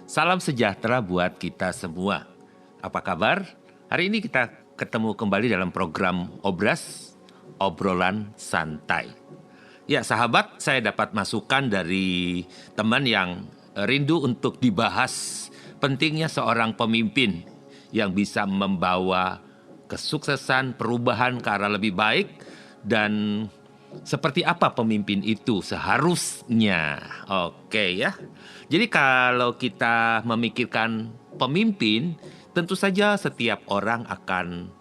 Salam sejahtera buat kita semua. Apa kabar? Hari ini kita ketemu kembali dalam program Obras, obrolan santai. Ya sahabat, saya dapat masukan dari teman yang rindu untuk dibahas pentingnya seorang pemimpin yang bisa membawa kesuksesan, perubahan ke arah lebih baik, dan seperti apa pemimpin itu seharusnya. Oke ya. Jadi kalau kita memikirkan pemimpin, tentu saja setiap orang akan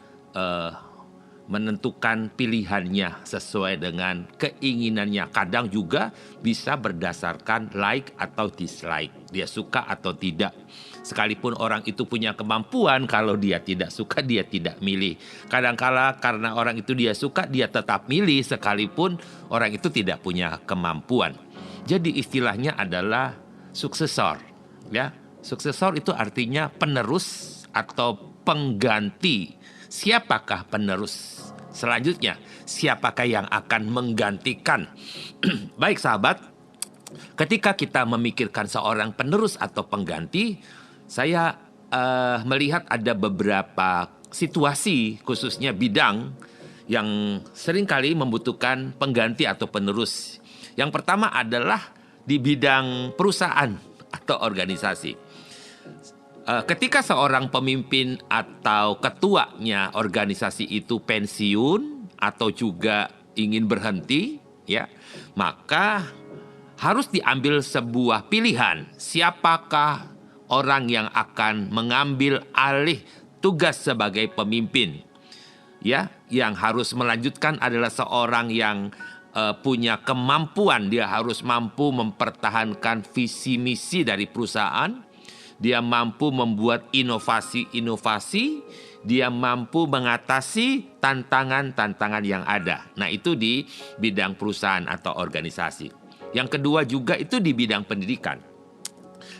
menentukan pilihannya sesuai dengan keinginannya. Kadang juga bisa berdasarkan like atau dislike. Dia suka atau tidak. Sekalipun orang itu punya kemampuan, kalau dia tidak suka, dia tidak milih. Kadangkala karena orang itu dia suka, dia tetap milih sekalipun orang itu tidak punya kemampuan. Jadi istilahnya adalah suksesor. Ya, suksesor itu artinya penerus atau pengganti. Siapakah penerus selanjutnya? Siapakah yang akan menggantikan? Baik sahabat, ketika kita memikirkan seorang penerus atau pengganti, saya melihat ada beberapa situasi, khususnya bidang yang seringkali membutuhkan pengganti atau penerus. Yang pertama adalah di bidang perusahaan atau organisasi. Ketika seorang pemimpin atau ketuanya organisasi itu pensiun atau juga ingin berhenti, ya, maka harus diambil sebuah pilihan. Siapakah orang yang akan mengambil alih tugas sebagai pemimpin? Ya, yang harus melanjutkan adalah seorang yang punya kemampuan. Dia harus mampu mempertahankan visi misi dari perusahaan. Dia mampu membuat inovasi-inovasi, dia mampu mengatasi tantangan-tantangan yang ada. Nah, itu di bidang perusahaan atau organisasi. Yang kedua juga itu di bidang pendidikan.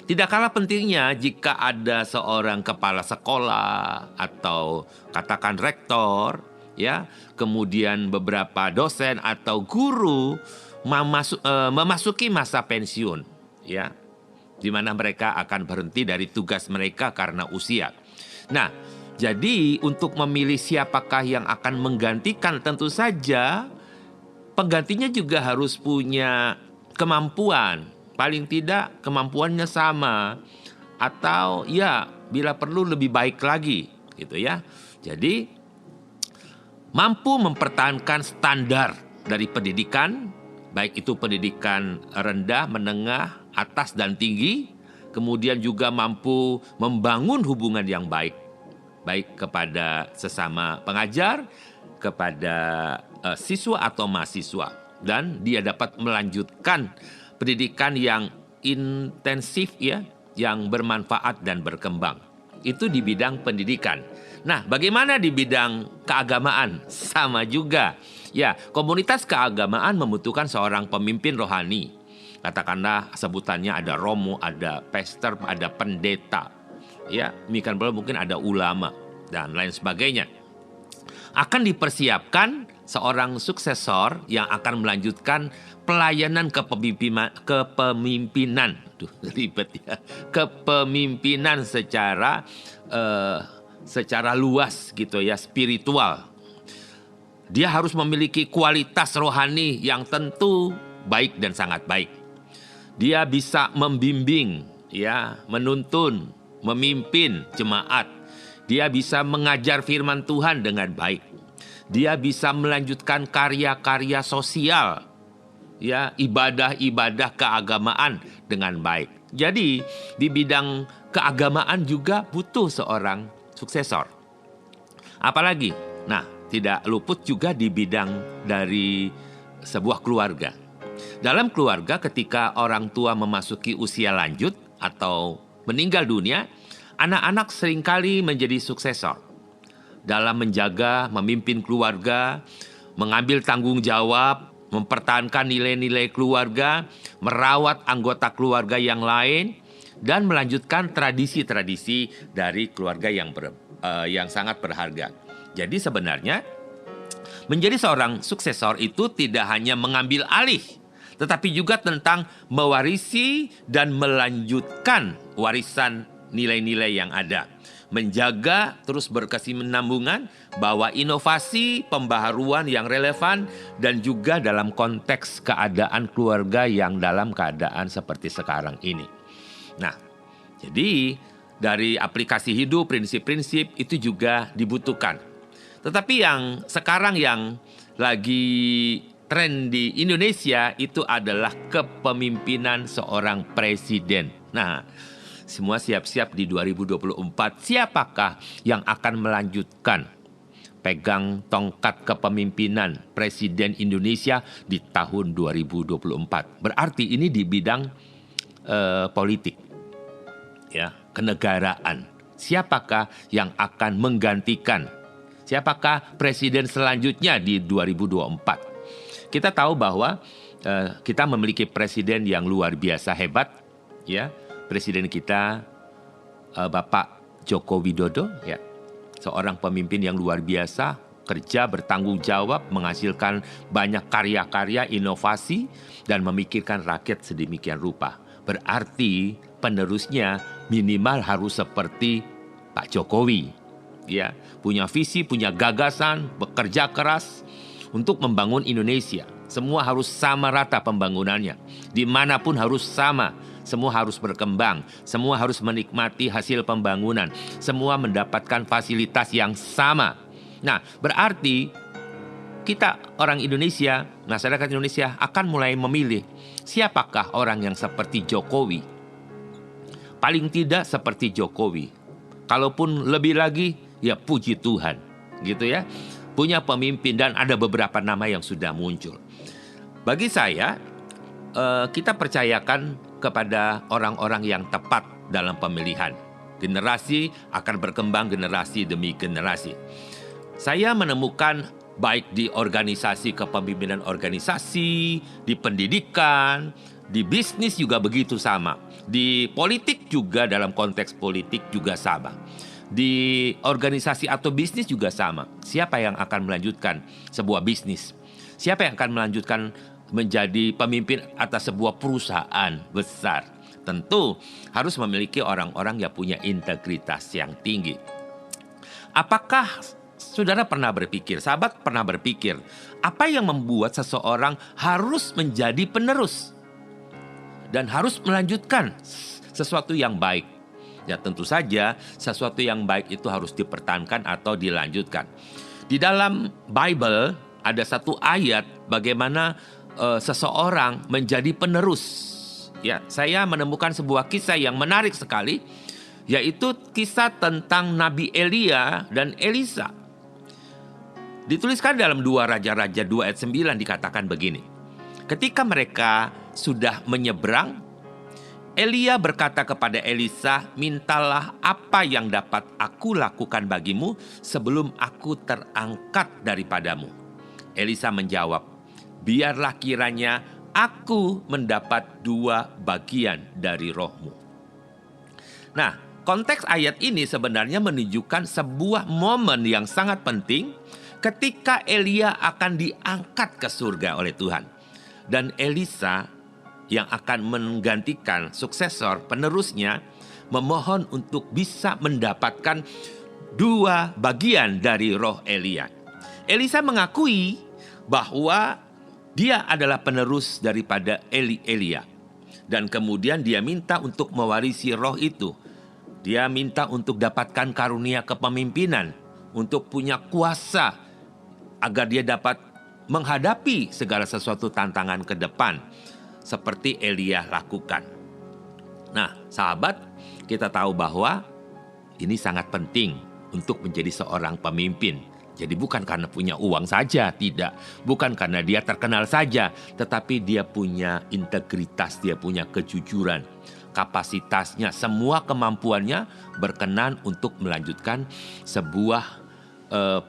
Tidak kalah pentingnya jika ada seorang kepala sekolah atau katakan rektor, ya, kemudian beberapa dosen atau guru memasuki masa pensiun, ya, di mana mereka akan berhenti dari tugas mereka karena usia. Nah, jadi untuk memilih siapakah yang akan menggantikan, tentu saja penggantinya juga harus punya kemampuan. Paling tidak kemampuannya sama, atau ya bila perlu lebih baik lagi, gitu ya. Jadi mampu mempertahankan standar dari pendidikan, baik itu pendidikan rendah, menengah, atas dan tinggi, kemudian juga mampu membangun hubungan yang baik, baik kepada sesama pengajar, kepada siswa atau mahasiswa, dan dia dapat melanjutkan pendidikan yang intensif, ya, yang bermanfaat dan berkembang. Itu di bidang pendidikan. Nah, bagaimana di bidang keagamaan? Sama juga. Ya, komunitas keagamaan membutuhkan seorang pemimpin rohani. Katakanlah sebutannya ada romo, ada pastor, ada pendeta. Ya, demikian pula mungkin ada ulama dan lain sebagainya. Akan dipersiapkan seorang suksesor yang akan melanjutkan pelayanan kepemimpinan. Ribet ya. Kepemimpinan secara luas gitu ya, spiritual. Dia harus memiliki kualitas rohani yang tentu baik dan sangat baik. Dia bisa membimbing, ya, menuntun, memimpin jemaat. Dia bisa mengajar firman Tuhan dengan baik. Dia bisa melanjutkan karya-karya sosial, ya, ibadah-ibadah keagamaan dengan baik. Jadi di bidang keagamaan juga butuh seorang suksesor. Apalagi, nah, tidak luput juga di bidang dari sebuah keluarga. Dalam keluarga, ketika orang tua memasuki usia lanjut atau meninggal dunia, anak-anak seringkali menjadi suksesor dalam menjaga, memimpin keluarga, mengambil tanggung jawab, mempertahankan nilai-nilai keluarga, merawat anggota keluarga yang lain, dan melanjutkan tradisi-tradisi dari keluarga yang sangat berharga. Jadi sebenarnya menjadi seorang suksesor itu tidak hanya mengambil alih, tetapi juga tentang mewarisi dan melanjutkan warisan nilai-nilai yang ada. Menjaga terus berkesinambungan bahwa inovasi, pembaharuan yang relevan dan juga dalam konteks keadaan keluarga yang dalam keadaan seperti sekarang ini. Nah, jadi dari aplikasi hidup, prinsip-prinsip itu juga dibutuhkan. Tetapi yang sekarang yang lagi tren di Indonesia itu adalah kepemimpinan seorang presiden. Nah, semua siap-siap di 2024. Siapakah yang akan melanjutkan pegang tongkat kepemimpinan Presiden Indonesia di tahun 2024? Berarti ini di bidang politik, ya, kenegaraan. Siapakah yang akan menggantikan? Siapakah presiden selanjutnya di 2024? Kita tahu bahwa kita memiliki presiden yang luar biasa hebat, ya. Presiden kita Bapak Joko Widodo, ya, seorang pemimpin yang luar biasa, kerja bertanggung jawab, menghasilkan banyak karya-karya, inovasi, dan memikirkan rakyat sedemikian rupa. Berarti penerusnya minimal harus seperti Pak Jokowi, ya, punya visi, punya gagasan, bekerja keras untuk membangun Indonesia. Semua harus sama rata pembangunannya, dimanapun harus sama. Semua harus berkembang, semua harus menikmati hasil pembangunan, semua mendapatkan fasilitas yang sama. Nah, berarti kita orang Indonesia, masyarakat Indonesia akan mulai memilih siapakah orang yang seperti Jokowi. Paling tidak seperti Jokowi. Kalaupun lebih lagi, ya puji Tuhan, gitu ya. Punya pemimpin dan ada beberapa nama yang sudah muncul. Bagi saya, kita percayakan kepada orang-orang yang tepat dalam pemilihan. Generasi akan berkembang generasi demi generasi. Saya menemukan baik di organisasi kepemimpinan organisasi, di pendidikan, di bisnis juga begitu sama. Di politik juga dalam konteks politik juga sama. Di organisasi atau bisnis juga sama. Siapa yang akan melanjutkan sebuah bisnis? Siapa yang akan melanjutkan menjadi pemimpin atas sebuah perusahaan besar? Tentu harus memiliki orang-orang yang punya integritas yang tinggi. Apakah saudara pernah berpikir, sahabat pernah berpikir, apa yang membuat seseorang harus menjadi penerus dan harus melanjutkan sesuatu yang baik? Ya tentu saja sesuatu yang baik itu harus dipertahankan atau dilanjutkan. Di dalam Bible ada satu ayat bagaimana seseorang menjadi penerus. Ya, saya menemukan sebuah kisah yang menarik sekali, yaitu kisah tentang Nabi Elia dan Elisa. Dituliskan dalam 2 Raja-Raja 2 ayat 9 dikatakan begini. Ketika mereka sudah menyeberang, Elia berkata kepada Elisa, "Mintalah apa yang dapat aku lakukan bagimu sebelum aku terangkat daripadamu." Elisa menjawab, "Biarlah kiranya aku mendapat 2 bagian dari rohmu." Nah, konteks ayat ini sebenarnya menunjukkan sebuah momen yang sangat penting ketika Elia akan diangkat ke surga oleh Tuhan. Dan Elisa yang akan menggantikan suksesor penerusnya memohon untuk bisa mendapatkan 2 bagian dari roh Elia. Elisa mengakui bahwa dia adalah penerus daripada Elia. Dan kemudian dia minta untuk mewarisi roh itu. Dia minta untuk dapatkan karunia kepemimpinan, untuk punya kuasa agar dia dapat menghadapi segala sesuatu tantangan ke depan seperti Elia lakukan. Nah, sahabat, kita tahu bahwa ini sangat penting untuk menjadi seorang pemimpin. Jadi bukan karena punya uang saja, tidak. Bukan karena dia terkenal saja, tetapi dia punya integritas, dia punya kejujuran. Kapasitasnya, semua kemampuannya berkenan untuk melanjutkan sebuah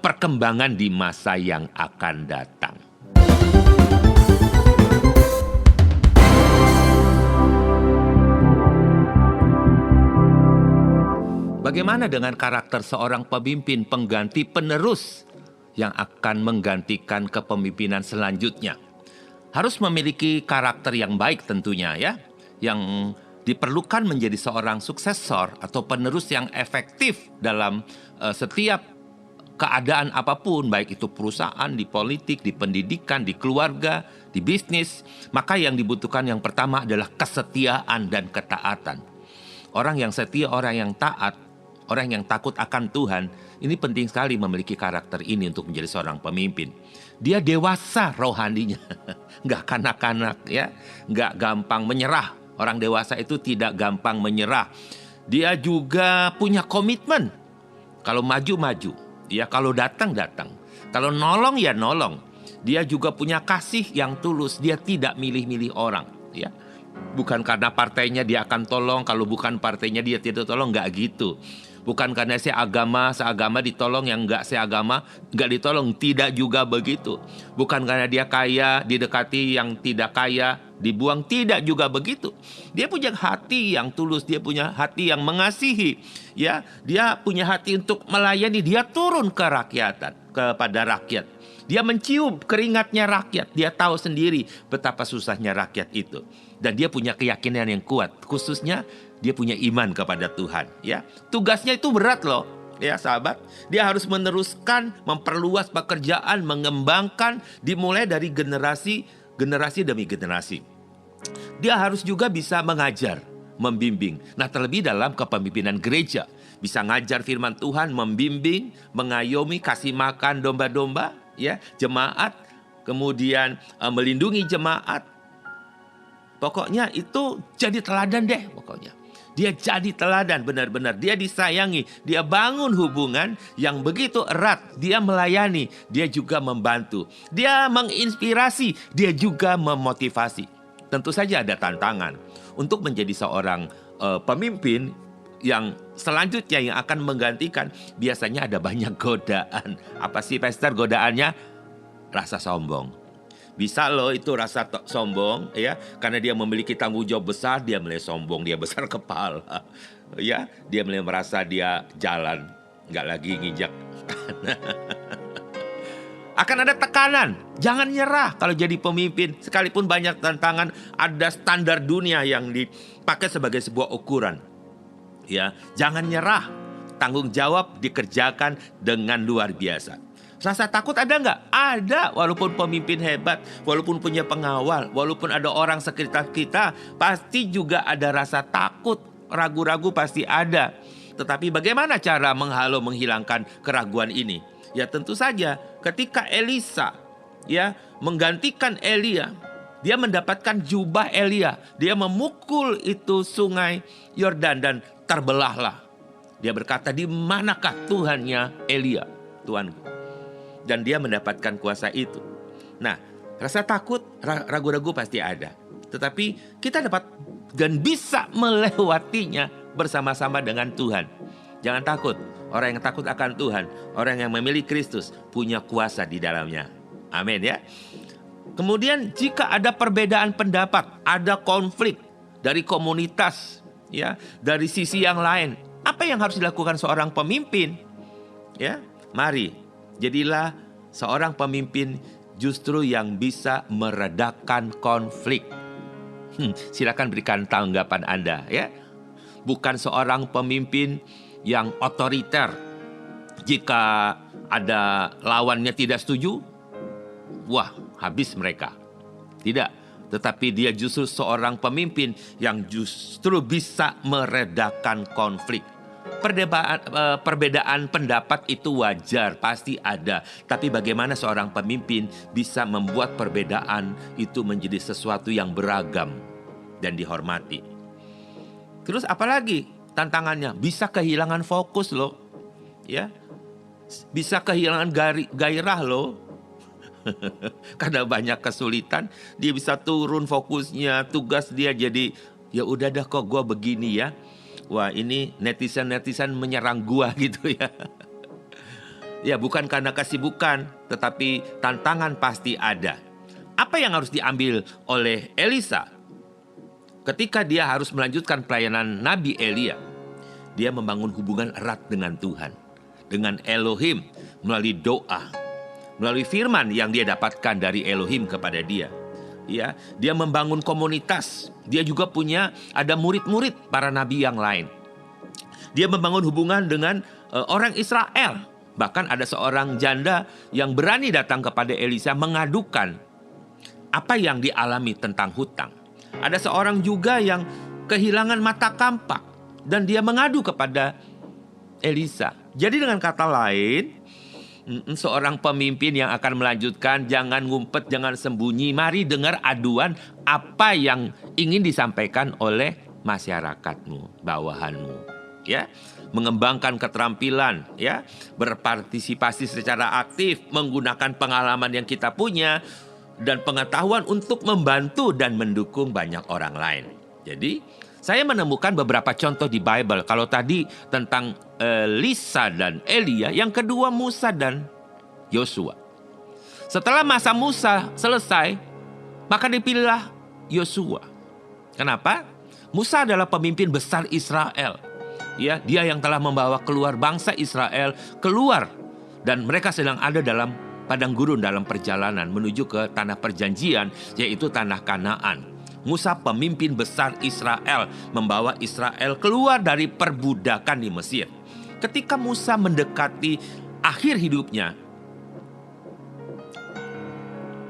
perkembangan di masa yang akan datang. Bagaimana dengan karakter seorang pemimpin pengganti penerus yang akan menggantikan kepemimpinan selanjutnya? harus memiliki karakter yang baik tentunya ya, yang diperlukan menjadi seorang suksesor atau penerus yang efektif dalam setiap keadaan apapun, baik itu perusahaan, di politik, di pendidikan, di keluarga, di bisnis. Maka yang dibutuhkan yang pertama adalah kesetiaan dan ketaatan. Orang yang setia, orang yang taat, orang yang takut akan Tuhan, ini penting sekali memiliki karakter ini untuk menjadi seorang pemimpin. Dia dewasa rohaninya, nggak kanak-kanak ya, nggak gampang menyerah. Orang dewasa itu tidak gampang menyerah. Dia juga punya komitmen. Kalau maju, ya kalau datang. Kalau nolong ya nolong. Dia juga punya kasih yang tulus. Dia tidak milih-milih orang, ya. Bukan karena partainya dia akan tolong, kalau bukan partainya dia tidak tolong, nggak gitu. Bukan karena seagama ditolong, yang nggak seagama nggak ditolong, tidak juga begitu. Bukan karena dia kaya didekati, yang tidak kaya dibuang, tidak juga begitu. Dia punya hati yang tulus, dia punya hati yang mengasihi, ya. Dia punya hati untuk melayani, dia turun ke kepada rakyat. Dia mencium keringatnya rakyat, dia tahu sendiri betapa susahnya rakyat itu. Dan dia punya keyakinan yang kuat, khususnya dia punya iman kepada Tuhan, ya. Tugasnya itu berat loh, ya sahabat. Dia harus meneruskan, memperluas pekerjaan, mengembangkan, dimulai dari generasi demi generasi. Dia harus juga bisa mengajar, membimbing. Nah, terlebih dalam kepemimpinan gereja, bisa ngajar firman Tuhan, membimbing, mengayomi, kasih makan domba-domba, ya, jemaat, kemudian melindungi jemaat. Pokoknya itu jadi teladan deh, pokoknya. Dia jadi teladan, benar-benar. Dia disayangi, dia bangun hubungan yang begitu erat. Dia melayani, dia juga membantu. Dia menginspirasi, dia juga memotivasi. Tentu saja ada tantangan. Untuk menjadi seorang pemimpin yang selanjutnya yang akan menggantikan, biasanya ada banyak godaan. Apa sih, Pastor, godaannya? Rasa sombong. Bisa loh itu rasa sombong, ya, karena dia memiliki tanggung jawab besar, dia mulai sombong, dia besar kepala, ya, dia mulai merasa dia jalan, nggak lagi nginjak tanah. Akan ada tekanan, jangan nyerah kalau jadi pemimpin, sekalipun banyak tantangan, ada standar dunia yang dipakai sebagai sebuah ukuran, ya, jangan nyerah, tanggung jawab dikerjakan dengan luar biasa. Rasa takut ada nggak? Ada, walaupun pemimpin hebat, walaupun punya pengawal, walaupun ada orang sekitar kita, pasti juga ada rasa takut, ragu-ragu pasti ada. Tetapi bagaimana cara menghilangkan keraguan ini? Ya tentu saja, ketika Elisa, ya, menggantikan Elia, dia mendapatkan jubah Elia, dia memukul itu sungai Yordan dan terbelahlah. Dia berkata, di manakah Tuhannya Elia, Tuanku? Dan dia mendapatkan kuasa itu. Nah, rasa takut, ragu-ragu pasti ada. Tetapi kita dapat dan bisa melewatinya bersama-sama dengan Tuhan. Jangan takut. Orang yang takut akan Tuhan, orang yang memilih Kristus, punya kuasa di dalamnya. Amin ya. Kemudian jika ada perbedaan pendapat, ada konflik dari komunitas, ya, dari sisi yang lain, apa yang harus dilakukan seorang pemimpin? Ya, mari. Jadilah seorang pemimpin justru yang bisa meredakan konflik. Silakan berikan tanggapan Anda, ya. Bukan seorang pemimpin yang otoriter. Jika ada lawannya tidak setuju, wah, habis mereka. Tidak, tetapi dia justru seorang pemimpin yang justru bisa meredakan konflik. Perbedaan pendapat itu wajar, pasti ada. Tapi bagaimana seorang pemimpin bisa membuat perbedaan itu menjadi sesuatu yang beragam dan dihormati. Terus apalagi tantangannya? Bisa kehilangan fokus loh, ya. Bisa kehilangan gairah loh. Karena banyak kesulitan, dia bisa turun fokusnya, tugas dia jadi, ya udah dah kok gue begini ya. Wah, ini netizen menyerang gua gitu ya. Ya, bukan karena kesibukan, tetapi tantangan pasti ada. Apa yang harus diambil oleh Elisa ketika dia harus melanjutkan pelayanan Nabi Elia? Dia membangun hubungan erat dengan Tuhan, dengan Elohim, melalui doa, melalui firman yang dia dapatkan dari Elohim kepada dia. ya, dia membangun komunitas. Dia juga punya ada murid-murid para nabi yang lain. Dia membangun hubungan dengan orang Israel. Bahkan ada seorang janda yang berani datang kepada Elisa mengadukan apa yang dialami tentang hutang. Ada seorang juga yang kehilangan mata kampak dan dia mengadu kepada Elisa. Jadi dengan kata lain, seorang pemimpin yang akan melanjutkan, jangan ngumpet, jangan sembunyi. Mari dengar aduan apa yang ingin disampaikan oleh masyarakatmu, bawahanmu. Ya, mengembangkan keterampilan, ya, berpartisipasi secara aktif, menggunakan pengalaman yang kita punya dan pengetahuan untuk membantu dan mendukung banyak orang lain. Jadi, saya menemukan beberapa contoh di Bible. Kalau tadi tentang Elisa dan Elia, yang kedua Musa dan Yosua. Setelah masa Musa selesai, maka dipilihlah Yosua. Kenapa? Musa adalah pemimpin besar Israel. Ya, dia yang telah membawa keluar bangsa Israel keluar, dan mereka sedang ada dalam padang gurun dalam perjalanan menuju ke tanah perjanjian, yaitu tanah Kanaan. Musa pemimpin besar Israel, membawa Israel keluar dari perbudakan di Mesir. Ketika Musa mendekati akhir hidupnya,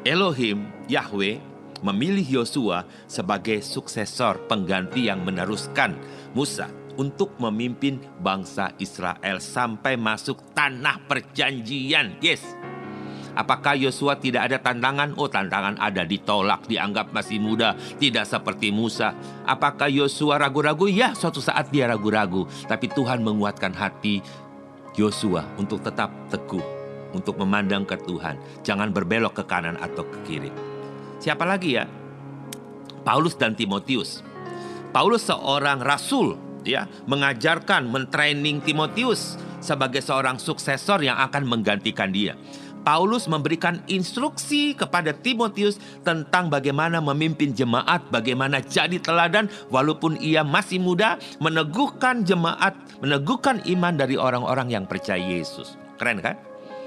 Elohim, Yahweh, memilih Yosua sebagai suksesor pengganti yang meneruskan Musa untuk memimpin bangsa Israel sampai masuk tanah perjanjian. Yes. Apakah Yosua tidak ada tantangan? Oh, tantangan ada, ditolak, dianggap masih muda, tidak seperti Musa. Apakah Yosua ragu-ragu? Ya, suatu saat dia ragu-ragu. Tapi Tuhan menguatkan hati Yosua untuk tetap teguh, untuk memandang ke Tuhan. Jangan berbelok ke kanan atau ke kiri. Siapa lagi ya? Paulus dan Timotius. Paulus seorang rasul, ya, mengajarkan, mentraining Timotius sebagai seorang suksesor yang akan menggantikan dia. Paulus memberikan instruksi kepada Timotius tentang bagaimana memimpin jemaat, bagaimana jadi teladan walaupun ia masih muda, meneguhkan jemaat, meneguhkan iman dari orang-orang yang percaya Yesus. Keren kan?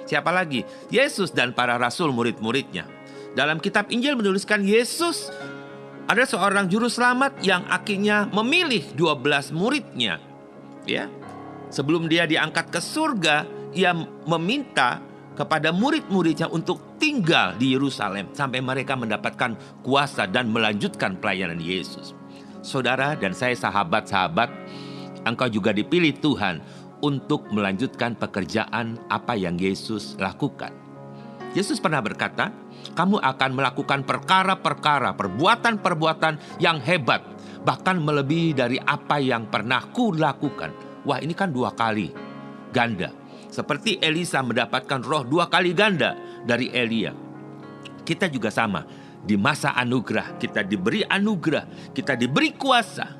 Siapa lagi? Yesus dan para rasul murid-muridnya. Dalam kitab Injil menuliskan Yesus ada seorang juru selamat yang akhirnya memilih 12 muridnya. Ya. Sebelum dia diangkat ke surga, ia meminta kepada murid-muridnya untuk tinggal di Yerusalem sampai mereka mendapatkan kuasa dan melanjutkan pelayanan Yesus. Saudara dan saya sahabat-sahabat, engkau juga dipilih Tuhan untuk melanjutkan pekerjaan apa yang Yesus lakukan. Yesus pernah berkata, kamu akan melakukan perkara-perkara, perbuatan-perbuatan yang hebat, bahkan melebihi dari apa yang pernah kulakukan. Wah, ini kan 2 kali ganda. Seperti Elisa mendapatkan roh 2 kali ganda dari Elia. Kita juga sama. Di masa anugerah, kita diberi anugerah, kita diberi kuasa.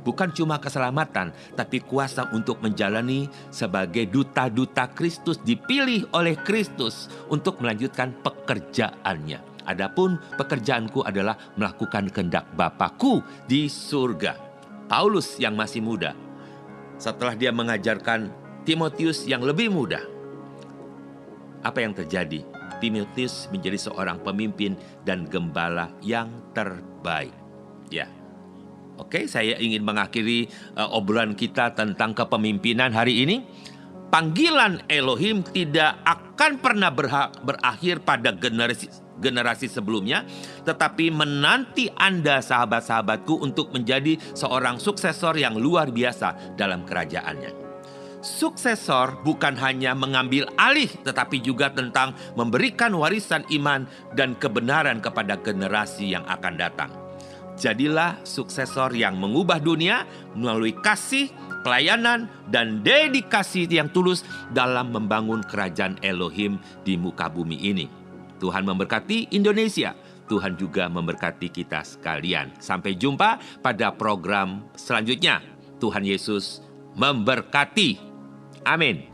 Bukan cuma keselamatan, tapi kuasa untuk menjalani sebagai duta-duta Kristus, dipilih oleh Kristus untuk melanjutkan pekerjaannya. Adapun pekerjaanku adalah melakukan kehendak Bapakku di surga. Paulus yang masih muda, setelah dia mengajarkan Timotius yang lebih muda, apa yang terjadi? Timotius menjadi seorang pemimpin dan gembala yang terbaik. Ya. Oke, saya ingin mengakhiri obrolan kita tentang kepemimpinan hari ini. Panggilan Elohim tidak akan pernah berakhir pada generasi sebelumnya, tetapi menanti Anda, sahabat-sahabatku, untuk menjadi seorang suksesor yang luar biasa dalam kerajaannya. Suksesor bukan hanya mengambil alih, tetapi juga tentang memberikan warisan iman dan kebenaran kepada generasi yang akan datang. Jadilah suksesor yang mengubah dunia melalui kasih, pelayanan, dan dedikasi yang tulus dalam membangun kerajaan Elohim di muka bumi ini. Tuhan memberkati Indonesia. Tuhan juga memberkati kita sekalian. Sampai jumpa pada program selanjutnya. Tuhan Yesus memberkati. Amin.